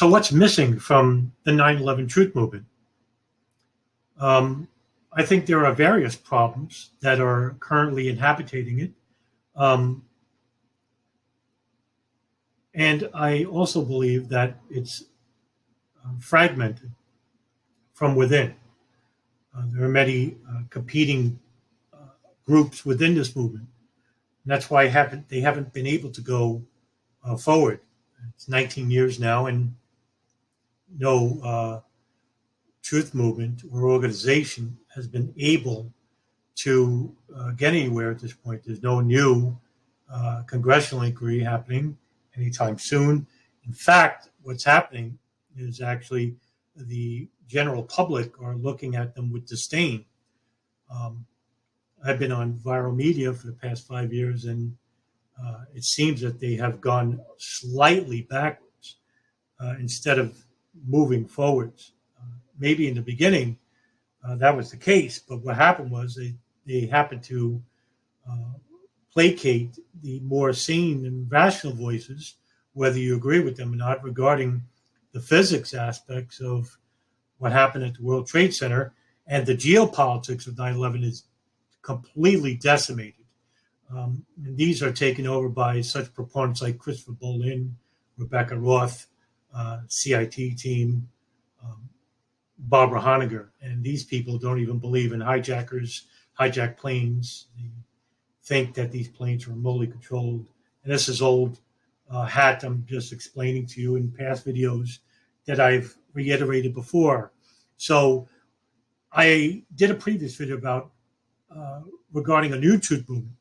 So what's missing from the 9/11 truth movement? I think there are various problems that are currently inhabiting it. Um, and I also believe that it's fragmented from within. There are many competing groups within this movement. And that's why they haven't been able to go forward. It's 19 years now, and no truth movement or organization has been able to get anywhere at this point. There's no new congressional inquiry happening anytime soon. In fact, what's happening is actually the general public are looking at them with disdain. Um, I've been on viral media for the past 5 years, and it seems that they have gone slightly backwards instead of moving forwards. Maybe in the beginning that was the case, but what happened was they happened to uh, placate the more sane and rational voices, whether you agree with them or not, regarding the physics aspects of what happened at the World Trade Center, and the geopolitics of 9/11 is completely decimated. And these are taken over by such proponents like Christopher Bolin, Rebecca Roth, CIT team, um, Barbara Honegger, and these people don't even believe in hijackers, hijacked planes. They think that these planes are remotely controlled. And this is old hat I'm just explaining to you in past videos that I've reiterated before. So I did a previous video about regarding a new truth movement.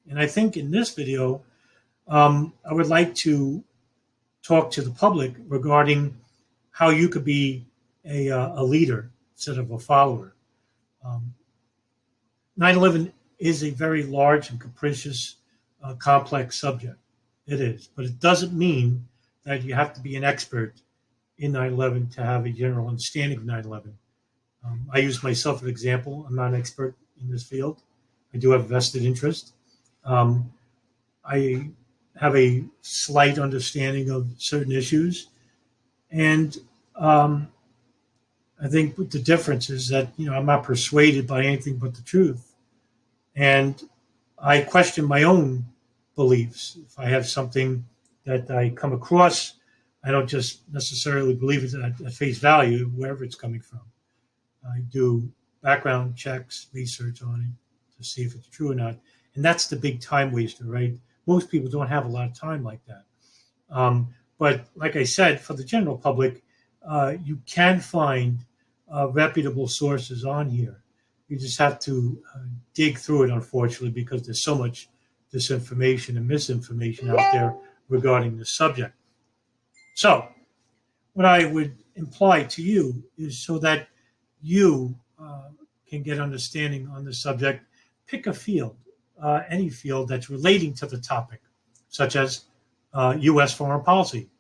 And I think in this video, I would like to talk to the public regarding how you could be a leader instead of a follower. Um, 9/11 is a very large and capricious, complex subject. It is, but it doesn't mean that you have to be an expert in 9/11 to have a general understanding of 9/11. I use myself as an example. I'm not an expert in this field. I do have vested interest. Um, I have a slight understanding of certain issues, and I think the difference is that I'm not persuaded by anything but the truth, and I question my own beliefs. If I have something that I come across, I don't just necessarily believe it at face value, wherever it's coming from. I do background checks, research on it to see if it's true or not, and that's the big time waster, right? Most people don't have a lot of time like that. But like I said, for the general public, you can find reputable sources on here. You just have to dig through it, unfortunately, because there's so much disinformation and misinformation out there regarding the subject. So, what I would imply to you is so that you can get understanding on the subject, pick a field, any field that's relating to the topic, such as U.S. foreign policy,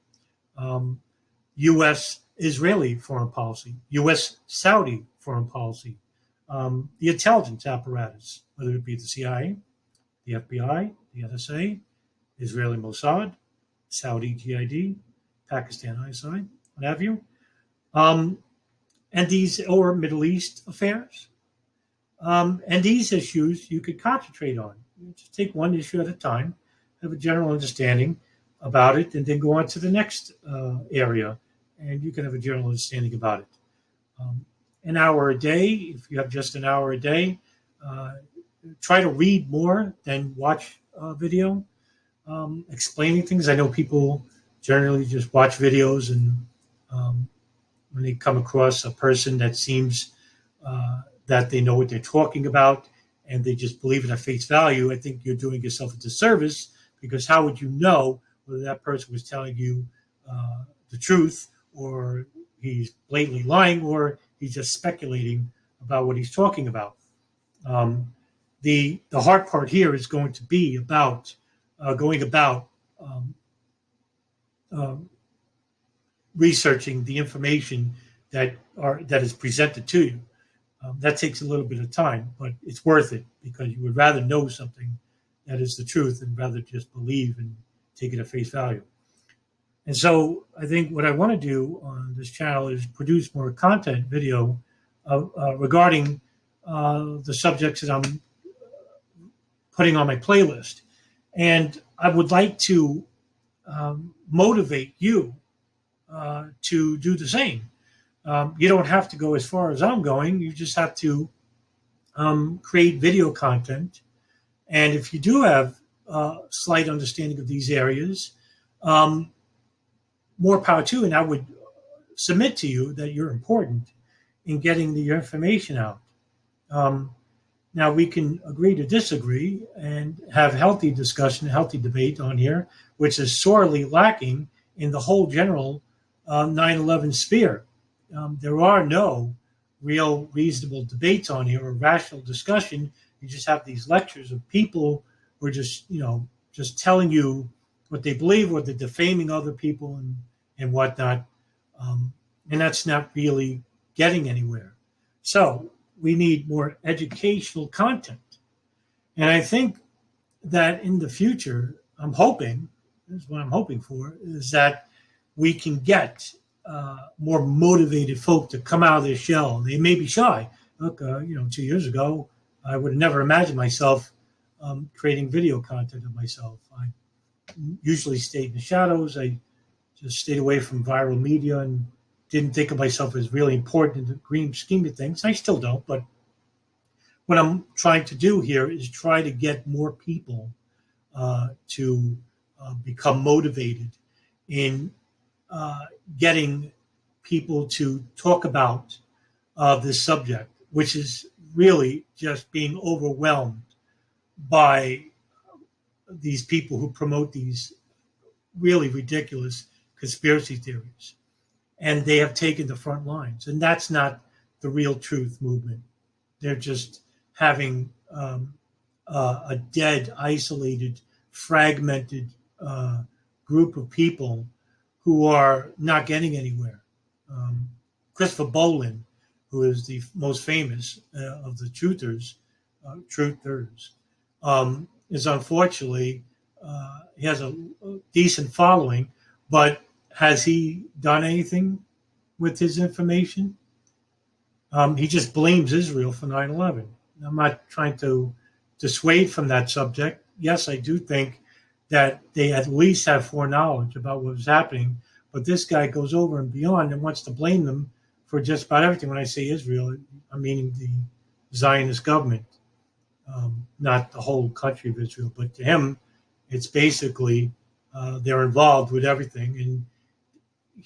U.S. Israeli foreign policy, U.S. Saudi foreign policy, the intelligence apparatus, whether it be the CIA, the FBI, the NSA, Israeli Mossad, Saudi GID, Pakistan ISI, what have you, and these or Middle East affairs. And these issues you could concentrate on. You just take one issue at a time, have a general understanding about it, and then go on to the next area, and you can have a general understanding about it. An hour a day, if you have just an hour a day, try to read more than watch video, explaining things. I know people generally just watch videos, and when they come across a person that seems that they know what they're talking about and they just believe it at face value, I think you're doing yourself a disservice, because how would you know whether that person was telling you the truth, or he's blatantly lying, or he's just speculating about what he's talking about? The hard part here is going to be about going about researching the information that is presented to you. That takes a little bit of time, but it's worth it, because you would rather know something that is the truth than rather just believe and take it at face value. And so I think what I want to do on this channel is produce more content video regarding the subjects that I'm putting on my playlist. And I would like to motivate you to do the same. You don't have to go as far as I'm going. You just have to create video content. And if you do have a slight understanding of these areas, um, more power to you. And I would submit to you that you're important in getting the information out. Um, Now we can agree to disagree and have healthy discussion, healthy debate on here, which is sorely lacking in the whole general 9/11 sphere. There are no real reasonable debates on here or rational discussion. You just have these lectures of people who are just, just telling you what they believe, or they're defaming other people and whatnot. And that's not really getting anywhere. So we need more educational content. And I think that in the future, this is what I'm hoping for, is that we can get more motivated folk to come out of their shell. They may be shy. Look, 2 years ago, I would have never imagined myself creating video content of myself. I usually stayed in the shadows. I just stayed away from viral media and didn't think of myself as really important in the grand scheme of things. I still don't, but what I'm trying to do here is try to get more people to become motivated in getting people to talk about this subject, which is really just being overwhelmed by these people who promote these really ridiculous conspiracy theories. And they have taken the front lines. And that's not the real truth movement. They're just having a dead, isolated, fragmented group of people who are not getting anywhere. Christopher Bolin, who is the most famous of the truthers, is unfortunately, he has a decent following, but has he done anything with his information? He just blames Israel for 9/11. I'm not trying to dissuade from that subject. Yes, I do think that they at least have foreknowledge about what was happening, but this guy goes over and beyond and wants to blame them for just about everything. When I say Israel, I'm meaning the Zionist government, not the whole country of Israel. But to him, it's basically they're involved with everything. And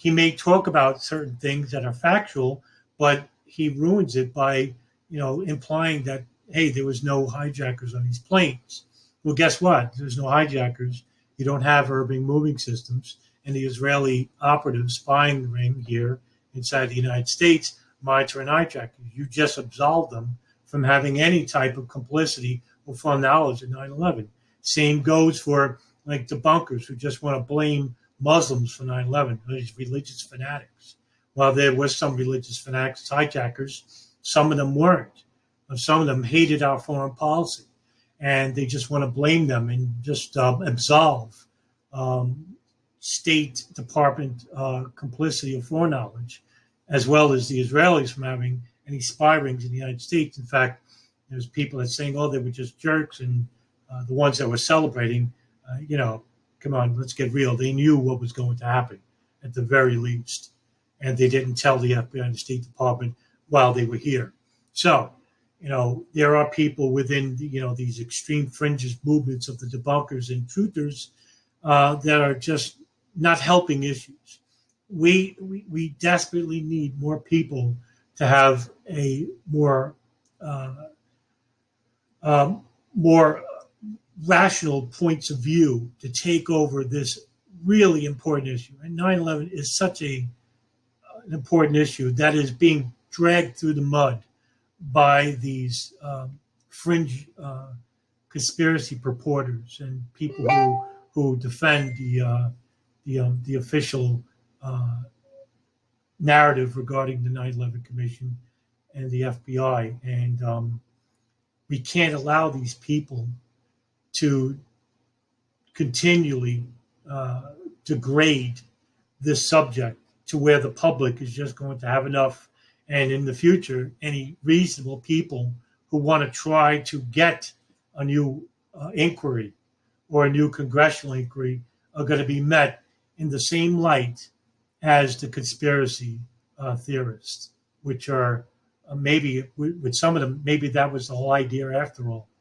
he may talk about certain things that are factual, but he ruins it by, implying that, hey, there was no hijackers on these planes. Well, guess what? There's no hijackers. You don't have urban moving systems, and the Israeli operatives spying the ring here inside the United States monitoring hijackers. You just absolved them from having any type of complicity or full knowledge of 9/11. Same goes for like debunkers who just want to blame Muslims for 9/11, these religious fanatics. While there was some religious fanatics, hijackers, some of them weren't. Some of them hated our foreign policy, and they just want to blame them and just absolve State Department complicity or foreknowledge, as well as the Israelis from having any spy rings in the United States. In fact, there's people that saying, "Oh, they were just jerks," and the ones that were celebrating, come on, let's get real. They knew what was going to happen at the very least, and they didn't tell the FBI and the State Department while they were here. So, there are people within these extreme fringes movements of the debunkers and truthers that are just not helping issues. We desperately need more people to have a more more rational points of view to take over this really important issue. And 9/11 is such an important issue that is being dragged through the mud by these fringe conspiracy purporters and people who defend the official narrative regarding the 9/11 Commission and the FBI. And we can't allow these people to continually degrade this subject to where the public is just going to have enough. And in the future, any reasonable people who want to try to get a new inquiry or a new congressional inquiry are going to be met in the same light as the conspiracy theorists, which are maybe with some of them, maybe that was the whole idea after all.